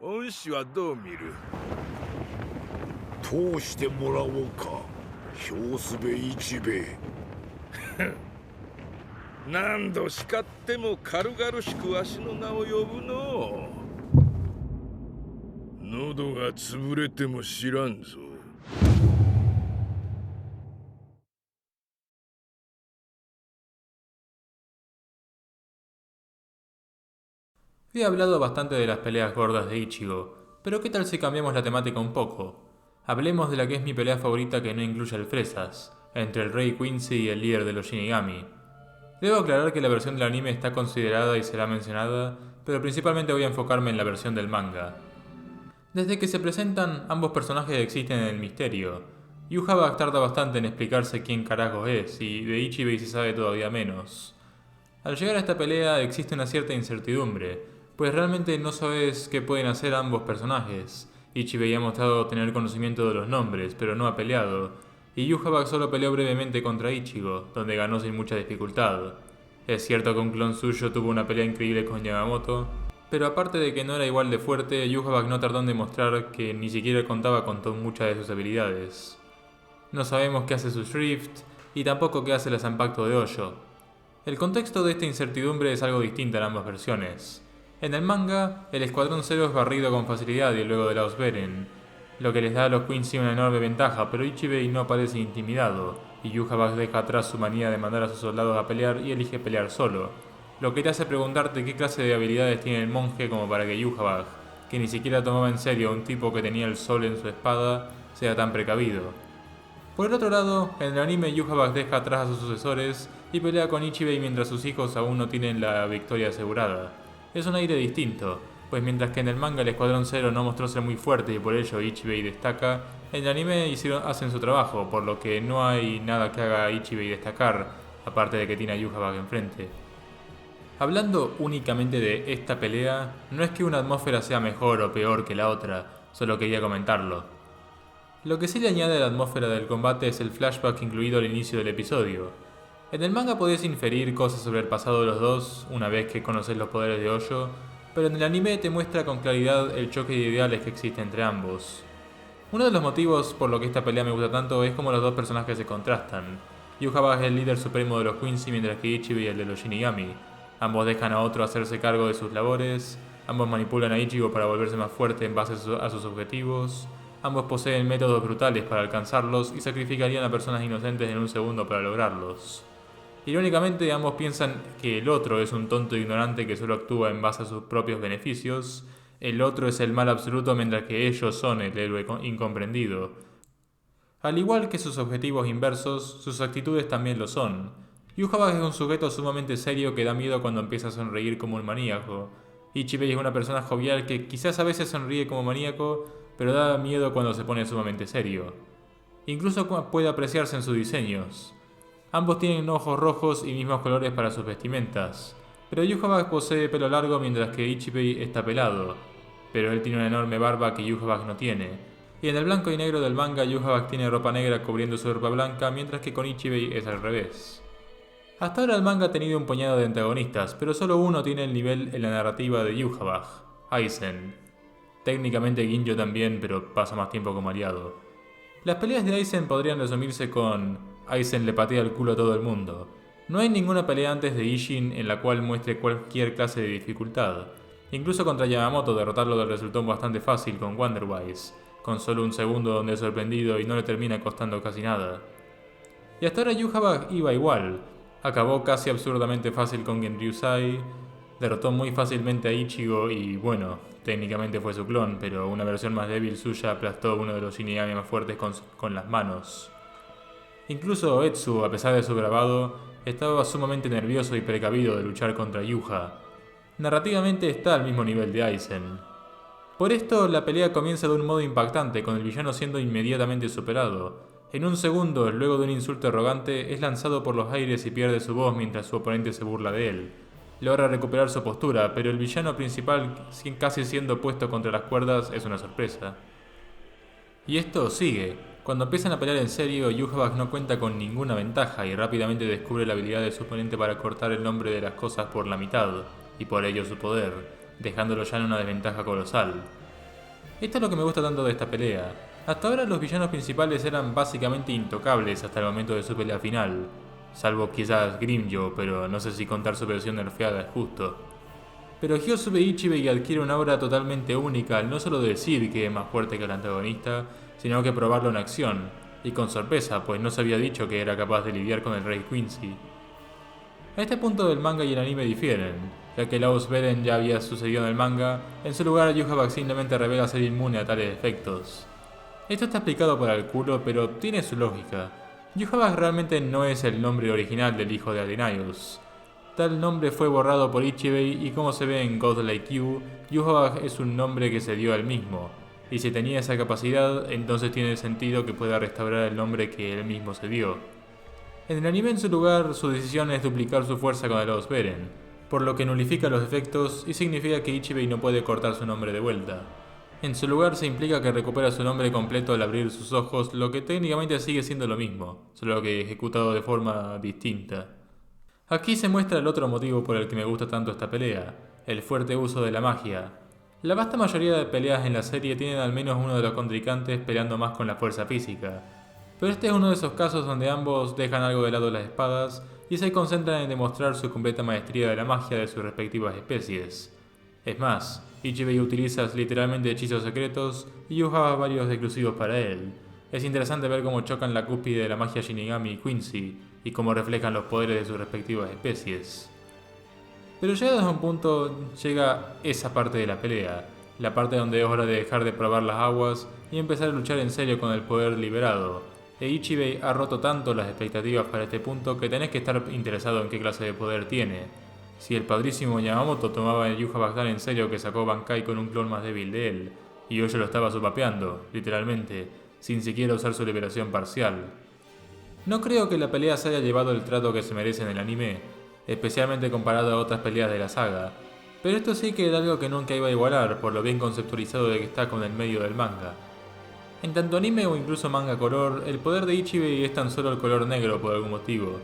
恩師はどう見る？通してもらおうか、表すべ一兵衛。何度叱っても軽々しくわしの名を呼ぶのう。喉が潰れても知らんぞ。He hablado bastante de las peleas gordas de Ichigo, pero ¿qué tal si cambiamos la temática un poco? Hablemos de la que es mi pelea favorita que no incluye alfresas, entre el rey Quincy y el líder de los Shinigami. Debo aclarar que la versión del anime está considerada y será mencionada, pero principalmente voy a enfocarme en la versión del manga. Desde que se presentan, ambos personajes existen en el misterio. Yhwach tarda bastante en explicarse quién carajos es, y de Ichibei se sabe todavía menos. Al llegar a esta pelea existe una cierta incertidumbre, pues realmente no sabes qué pueden hacer ambos personajes. Ichibei ha mostrado tener conocimiento de los nombres, pero no ha peleado, y Yhwach solo peleó brevemente contra Ichigo, donde ganó sin mucha dificultad. Es cierto que un clon suyo tuvo una pelea increíble con Yamamoto, pero aparte de que no era igual de fuerte, Yhwach no tardó en demostrar que ni siquiera contaba con muchas de sus habilidades. No sabemos qué hace su Shrift, y tampoco qué hace la Zanpakuto de Hoyo. El contexto de esta incertidumbre es algo distinto en ambas versiones. En el manga, el Escuadrón Zero es barrido con facilidad y luego de la Osberen, lo que les da a los Quincy una enorme ventaja, pero Ichibei no parece intimidado, y Yhwach deja atrás su manía de mandar a sus soldados a pelear y elige pelear solo, lo que te hace preguntarte qué clase de habilidades tiene el monje como para que Yhwach, que ni siquiera tomaba en serio a un tipo que tenía el sol en su espada, sea tan precavido. Por el otro lado, en el anime Yhwach deja atrás a sus sucesores y pelea con Ichibei mientras sus hijos aún no tienen la victoria asegurada. Es un aire distinto, pues mientras que en el manga el Escuadrón Zero no mostró ser muy fuerte y por ello Ichibei destaca, en el anime hacen su trabajo, por lo que no hay nada que haga a Ichibei destacar, aparte de que tiene a Yhwach enfrente. Hablando únicamente de esta pelea, no es que una atmósfera sea mejor o peor que la otra, solo quería comentarlo. Lo que sí le añade a la atmósfera del combate es el flashback incluido al inicio del episodio. En el manga podés inferir cosas sobre el pasado de los dos una vez que conoces los poderes de Hoyo, pero en el anime te muestra con claridad el choque de ideales que existe entre ambos. Uno de los motivos por lo que esta pelea me gusta tanto es cómo los dos personajes se contrastan. Yhwach es el líder supremo de los Quincy mientras que Ichibei el de los Shinigami. Ambos dejan a otro hacerse cargo de sus labores, ambos manipulan a Ichigo para volverse más fuerte en base a sus objetivos, ambos poseen métodos brutales para alcanzarlos y sacrificarían a personas inocentes en un segundo para lograrlos. Irónicamente, ambos piensan que el otro es un tonto ignorante que solo actúa en base a sus propios beneficios, el otro es el mal absoluto mientras que ellos son el héroe incomprendido. Al igual que sus objetivos inversos, sus actitudes también lo son. Yhwach es un sujeto sumamente serio que da miedo cuando empieza a sonreír como un maníaco. Ichibei es una persona jovial que quizás a veces sonríe como maníaco, pero da miedo cuando se pone sumamente serio. Incluso puede apreciarse en sus diseños. Ambos tienen ojos rojos y mismos colores para sus vestimentas, pero Yhwach posee pelo largo mientras que Ichibei está pelado, pero él tiene una enorme barba que Yhwach no tiene. Y en el blanco y negro del manga, Yhwach tiene ropa negra cubriendo su ropa blanca, mientras que con Ichibei es al revés. Hasta ahora el manga ha tenido un puñado de antagonistas, pero solo uno tiene el nivel en la narrativa de Yhwach, Aizen. Técnicamente Ginjo también, pero pasa más tiempo como aliado. Las peleas de Aizen podrían resumirse con Aizen le patea el culo a todo el mundo. No hay ninguna pelea antes de Ishin en la cual muestre cualquier clase de dificultad. Incluso contra Yamamoto derrotarlo le resultó bastante fácil con Wonderwise, con solo un segundo donde es sorprendido y no le termina costando casi nada. Y hasta ahora Yhwach iba igual. Acabó casi absurdamente fácil con Genryusai, derrotó muy fácilmente a Ichigo y bueno, técnicamente fue su clon, pero una versión más débil suya aplastó a uno de los Shinigami más fuertes con las manos. Incluso Etsu, a pesar de su grabado, estaba sumamente nervioso y precavido de luchar contra Yuha. Narrativamente está al mismo nivel de Aizen. Por esto, la pelea comienza de un modo impactante, con el villano siendo inmediatamente superado. En un segundo, luego de un insulto arrogante, es lanzado por los aires y pierde su voz mientras su oponente se burla de él. Logra recuperar su postura, pero el villano principal, casi siendo puesto contra las cuerdas, es una sorpresa. Y esto sigue. Cuando empiezan a pelear en serio, Yhwach no cuenta con ninguna ventaja y rápidamente descubre la habilidad de su oponente para cortar el nombre de las cosas por la mitad, y por ello su poder, dejándolo ya en una desventaja colosal. Esto es lo que me gusta tanto de esta pelea. Hasta ahora los villanos principales eran básicamente intocables hasta el momento de su pelea final, salvo quizás Grimmjow, pero no sé si contar su versión nerfeada es justo. Pero Hyosuke Ichibei adquiere una aura totalmente única al no solo decir que es más fuerte que el antagonista, sino que probarlo en acción, y con sorpresa, pues no se había dicho que era capaz de lidiar con el Rey Quincy. A este punto el manga y el anime difieren, ya que Laos Beren ya había sucedido en el manga, en su lugar Yhwach simplemente revela ser inmune a tales efectos. Esto está explicado por el culo, pero tiene su lógica. Yhwach realmente no es el nombre original del hijo de Adenius. Tal nombre fue borrado por Ichibei y como se ve en God Like You, Yhwach es un nombre que se dio a él mismo, y si tenía esa capacidad, entonces tiene sentido que pueda restaurar el nombre que él mismo se dio. En el anime en su lugar, su decisión es duplicar su fuerza con el Laos Beren, por lo que nulifica los efectos y significa que Ichibei no puede cortar su nombre de vuelta. En su lugar se implica que recupera su nombre completo al abrir sus ojos, lo que técnicamente sigue siendo lo mismo, solo que ejecutado de forma distinta. Aquí se muestra el otro motivo por el que me gusta tanto esta pelea, el fuerte uso de la magia. La vasta mayoría de peleas en la serie tienen al menos uno de los contrincantes peleando más con la fuerza física, pero este es uno de esos casos donde ambos dejan algo de lado las espadas y se concentran en demostrar su completa maestría de la magia de sus respectivas especies. Es más, Ichibei utiliza literalmente hechizos secretos y usa varios exclusivos para él. Es interesante ver cómo chocan la cúspide de la magia Shinigami y Quincy, y cómo reflejan los poderes de sus respectivas especies. Pero llegados a un punto, llega esa parte de la pelea, la parte donde es hora de dejar de probar las aguas y empezar a luchar en serio con el poder liberado. E Ichibei ha roto tanto las expectativas para este punto que tenés que estar interesado en qué clase de poder tiene. Si el padrísimo Yamamoto tomaba el Yhwach tan en serio que sacó Bankai con un clon más débil de él, y Hoyo lo estaba sopapeando, literalmente, sin siquiera usar su liberación parcial. No creo que la pelea se haya llevado el trato que se merece en el anime, especialmente comparado a otras peleas de la saga, pero esto sí que era algo que nunca iba a igualar por lo bien conceptualizado de que está con el medio del manga. En tanto anime o incluso manga color, el poder de Ichibei es tan solo el color negro por algún motivo,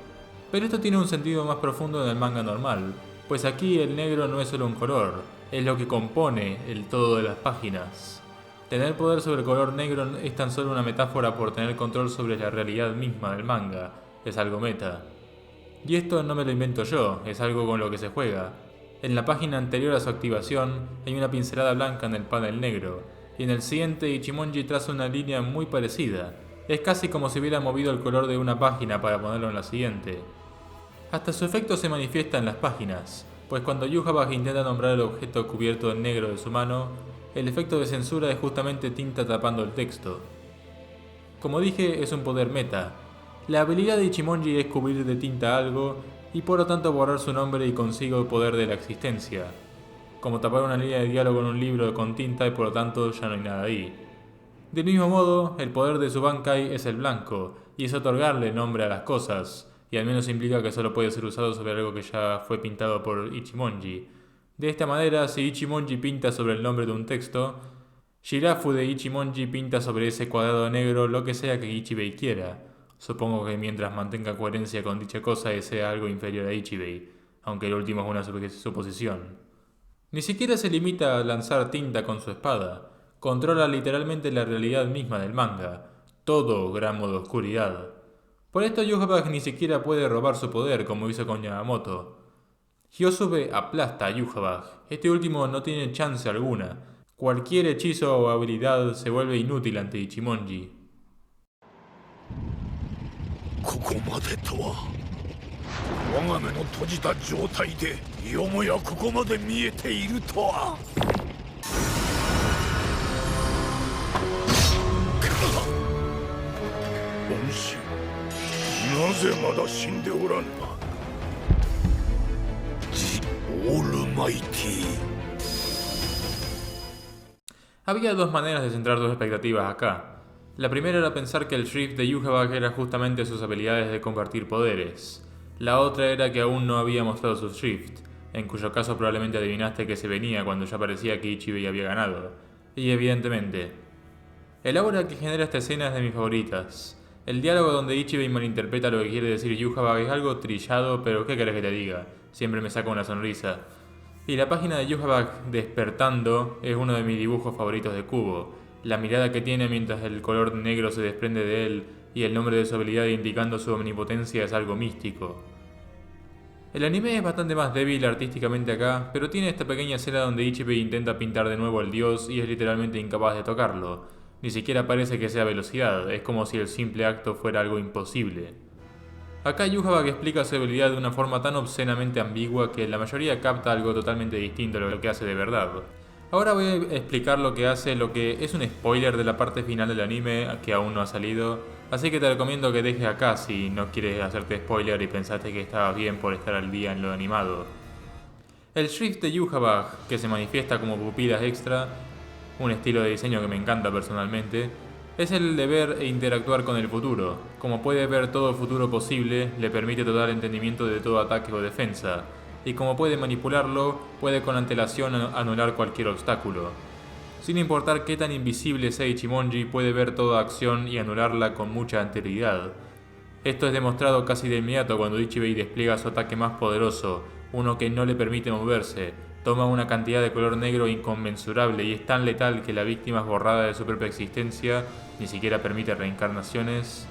pero esto tiene un sentido más profundo en el manga normal, pues aquí el negro no es solo un color, es lo que compone el todo de las páginas. Tener poder sobre el color negro es tan solo una metáfora por tener control sobre la realidad misma del manga, es algo meta. Y esto no me lo invento yo, es algo con lo que se juega. En la página anterior a su activación hay una pincelada blanca en el panel negro, y en el siguiente Ichimonji traza una línea muy parecida. Es casi como si hubiera movido el color de una página para ponerlo en la siguiente. Hasta su efecto se manifiesta en las páginas, pues cuando Yhwach intenta nombrar el objeto cubierto en negro de su mano, el efecto de censura es justamente tinta tapando el texto. Como dije, es un poder meta. La habilidad de Ichimonji es cubrir de tinta algo y por lo tanto borrar su nombre y consigo el poder de la existencia. Como tapar una línea de diálogo en un libro con tinta y por lo tanto ya no hay nada ahí. Del mismo modo, el poder de su Bankai es el blanco, y es otorgarle nombre a las cosas, y al menos implica que solo puede ser usado sobre algo que ya fue pintado por Ichimonji. De esta manera, si Ichimonji pinta sobre el nombre de un texto, Shirafu de Ichimonji pinta sobre ese cuadrado negro lo que sea que Ichibei quiera. Supongo que mientras mantenga coherencia con dicha cosa y sea algo inferior a Ichibei, aunque el último es una suposición. Ni siquiera se limita a lanzar tinta con su espada, controla literalmente la realidad misma del manga, todo gramo de oscuridad. Por esto Yhwach ni siquiera puede robar su poder como hizo con Yamamoto. Hyosuke aplasta a Yhwach, este último no tiene chance alguna, cualquier hechizo o habilidad se vuelve inútil ante Ichimonji. ここまでとは我が目の閉じた状態でよもやここまで見えているとは恩師なぜまだ死んでおらぬジ・オールマイティ Había dos maneras de centrar tus expectativas acá. La primera era pensar que el Shrift de Yhwach era justamente sus habilidades de compartir poderes. La otra era que aún no había mostrado su Shrift, en cuyo caso probablemente adivinaste que se venía cuando ya parecía que Ichibei había ganado. Y evidentemente. El aura que genera esta escena es de mis favoritas. El diálogo donde Ichibei malinterpreta lo que quiere decir Yhwach es algo trillado, pero ¿qué querés que te diga? Siempre me saca una sonrisa. Y la página de Yhwach despertando es uno de mis dibujos favoritos de Kubo. La mirada que tiene mientras el color negro se desprende de él y el nombre de su habilidad indicando su omnipotencia es algo místico. El anime es bastante más débil artísticamente acá, pero tiene esta pequeña escena donde Ichibei intenta pintar de nuevo al dios y es literalmente incapaz de tocarlo. Ni siquiera parece que sea velocidad, es como si el simple acto fuera algo imposible. Acá Yhwach explica su habilidad de una forma tan obscenamente ambigua que la mayoría capta algo totalmente distinto a lo que hace de verdad. Ahora voy a explicar lo que hace, lo que es un spoiler de la parte final del anime que aún no ha salido, así que te recomiendo que dejes acá si no quieres hacerte spoiler y pensaste que estabas bien por estar al día en lo animado. El Shrift de Yhwach, que se manifiesta como pupilas extra, un estilo de diseño que me encanta personalmente, es el de ver e interactuar con el futuro. Como puede ver todo futuro posible, le permite total entendimiento de todo ataque o defensa, y como puede manipularlo, puede con antelación anular cualquier obstáculo. Sin importar qué tan invisible sea Ichimonji, puede ver toda acción y anularla con mucha anterioridad. Esto es demostrado casi de inmediato cuando Ichibei despliega su ataque más poderoso, uno que no le permite moverse. Toma una cantidad de color negro inconmensurable y es tan letal que la víctima es borrada de su propia existencia, ni siquiera permite reencarnaciones.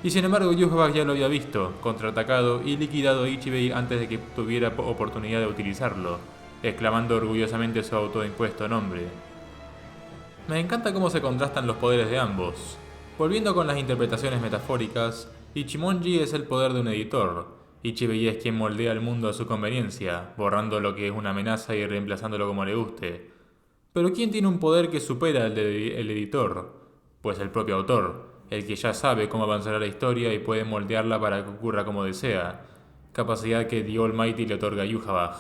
Y sin embargo Yhwach ya lo había visto, contraatacado y liquidado a Ichibei antes de que tuviera oportunidad de utilizarlo, exclamando orgullosamente su autoimpuesto nombre. Me encanta cómo se contrastan los poderes de ambos. Volviendo con las interpretaciones metafóricas, Ichimonji es el poder de un editor. Ichibei es quien moldea el mundo a su conveniencia, borrando lo que es una amenaza y reemplazándolo como le guste. Pero ¿quién tiene un poder que supera el del editor? Pues el propio autor, el que ya sabe cómo avanzará la historia y puede moldearla para que ocurra como desea, capacidad que The Almighty le otorga a Yhwach.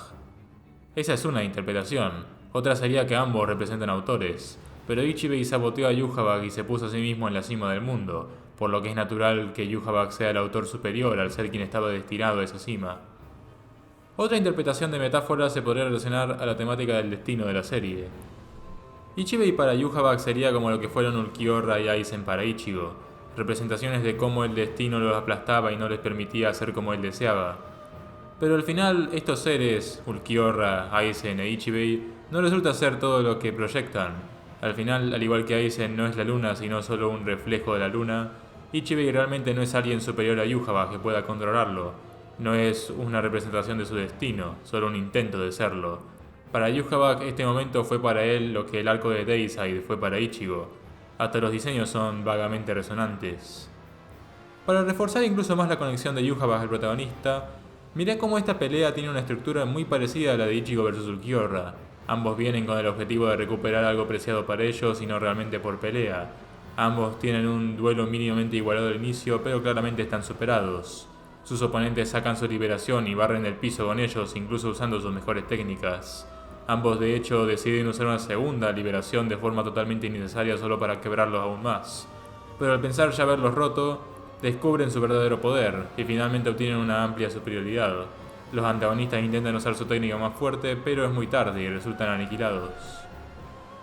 Esa es una interpretación, otra sería que ambos representan autores, pero Ichibei saboteó a Yhwach y se puso a sí mismo en la cima del mundo, por lo que es natural que Yhwach sea el autor superior al ser quien estaba destinado a esa cima. Otra interpretación de metáfora se podría relacionar a la temática del destino de la serie. Ichibei para Yhwach sería como lo que fueron Ulquiorra y Aizen para Ichigo, representaciones de cómo el destino los aplastaba y no les permitía hacer como él deseaba. Pero al final, estos seres, Ulquiorra, Aizen e Ichibei, no resulta ser todo lo que proyectan. Al final, al igual que Aizen no es la luna sino solo un reflejo de la luna, Ichibei realmente no es alguien superior a Yhwach que pueda controlarlo. No es una representación de su destino, solo un intento de serlo. Para Yhwach este momento fue para él lo que el arco de Deicide fue para Ichigo. Hasta los diseños son vagamente resonantes. Para reforzar incluso más la conexión de Yhwach al protagonista, mirá cómo esta pelea tiene una estructura muy parecida a la de Ichigo vs Ulquiorra. Ambos vienen con el objetivo de recuperar algo preciado para ellos y no realmente por pelea. Ambos tienen un duelo mínimamente igualado al inicio, pero claramente están superados. Sus oponentes sacan su liberación y barren el piso con ellos, incluso usando sus mejores técnicas. Ambos de hecho deciden usar una segunda liberación de forma totalmente innecesaria solo para quebrarlos aún más. Pero al pensar ya haberlos roto, descubren su verdadero poder y finalmente obtienen una amplia superioridad. Los antagonistas intentan usar su técnica más fuerte, pero es muy tarde y resultan aniquilados.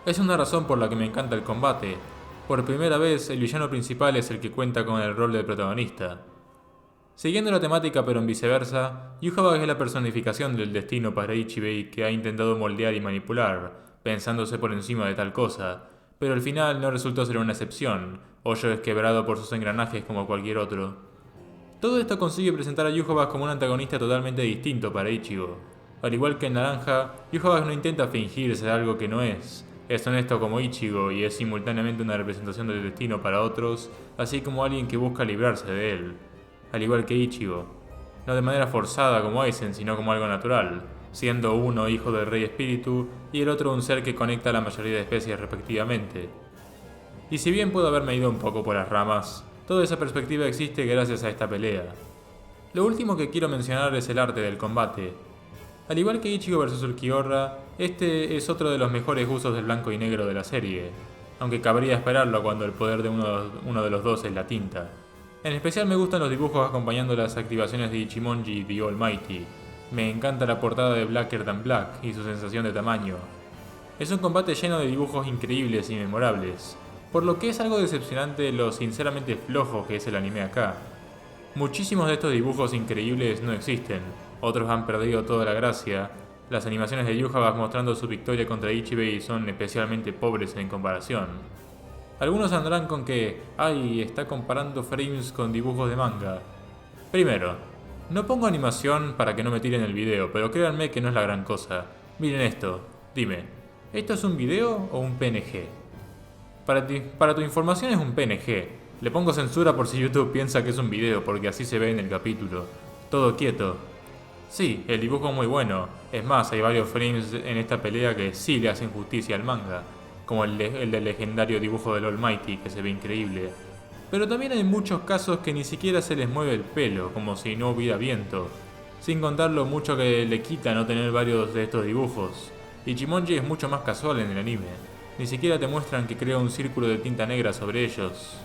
Es una razón por la que me encanta el combate. Por primera vez, el villano principal es el que cuenta con el rol del protagonista. Siguiendo la temática pero en viceversa, Yhwach es la personificación del destino para Ichibei que ha intentado moldear y manipular, pensándose por encima de tal cosa, pero al final no resultó ser una excepción, Hoyo es quebrado por sus engranajes como cualquier otro. Todo esto consigue presentar a Yhwach como un antagonista totalmente distinto para Ichigo. Al igual que en Naranja, Yhwach no intenta fingir ser algo que no es honesto como Ichigo y es simultáneamente una representación del destino para otros, así como alguien que busca librarse de él. Al igual que Ichigo, no de manera forzada como Aizen, sino como algo natural, siendo uno hijo del Rey Espíritu y el otro un ser que conecta a la mayoría de especies respectivamente. Y si bien puedo haberme ido un poco por las ramas, toda esa perspectiva existe gracias a esta pelea. Lo último que quiero mencionar es el arte del combate. Al igual que Ichigo vs Ulquiorra, este es otro de los mejores usos del blanco y negro de la serie, aunque cabría esperarlo cuando el poder de uno de los dos es la tinta. En especial me gustan los dibujos acompañando las activaciones de Ichimonji y The Almighty. Me encanta la portada de Blacker Than Black y su sensación de tamaño. Es un combate lleno de dibujos increíbles y memorables, por lo que es algo decepcionante lo sinceramente flojo que es el anime acá. Muchísimos de estos dibujos increíbles no existen, otros han perdido toda la gracia, Las animaciones de Yhwach mostrando su victoria contra Ichibei son especialmente pobres en comparación. Algunos andarán con que, ay, está comparando frames con dibujos de manga. Primero, no pongo animación para que no me tiren el video, pero créanme que no es la gran cosa. Miren esto, dime, ¿esto es un video o un PNG? Para tu información es un PNG. Le pongo censura por si YouTube piensa que es un video, porque así se ve en el capítulo. Todo quieto. Sí, el dibujo es muy bueno. Es más, hay varios frames en esta pelea que sí le hacen justicia al manga, como el del legendario dibujo del All Mighty, que se ve increíble. Pero también hay muchos casos que ni siquiera se les mueve el pelo, como si no hubiera viento. Sin contar lo mucho que le quita no tener varios de estos dibujos. Ichimonji es mucho más casual en el anime. Ni siquiera te muestran que crea un círculo de tinta negra sobre ellos.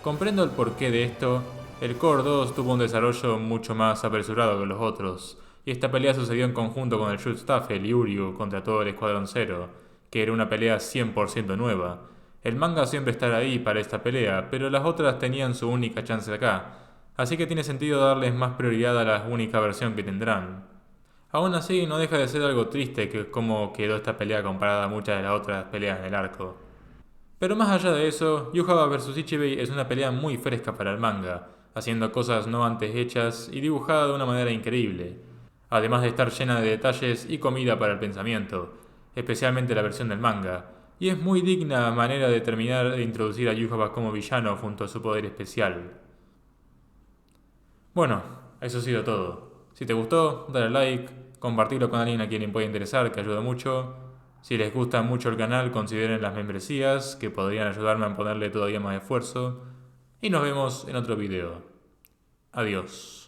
Comprendo el porqué de esto. El Core 2 tuvo un desarrollo mucho más apresurado que los otros, y esta pelea sucedió en conjunto con el Schutzstaffel y Uryu contra todo el Escuadrón Zero, que era una pelea 100% nueva. El manga siempre estará ahí para esta pelea, pero las otras tenían su única chance acá, así que tiene sentido darles más prioridad a la única versión que tendrán. Aún así, no deja de ser algo triste que cómo quedó esta pelea comparada a muchas de las otras peleas en el arco. Pero más allá de eso, Yhwach vs Ichibei es una pelea muy fresca para el manga, haciendo cosas no antes hechas y dibujada de una manera increíble, además de estar llena de detalles y comida para el pensamiento, especialmente la versión del manga, y es muy digna manera de terminar de introducir a Yhwach como villano junto a su poder especial. Bueno, eso ha sido todo. Si te gustó, dale like, compartirlo con alguien a quien le pueda interesar, que ayuda mucho. Si les gusta mucho el canal, consideren las membresías, que podrían ayudarme a ponerle todavía más esfuerzo. Y nos vemos en otro video. Adiós.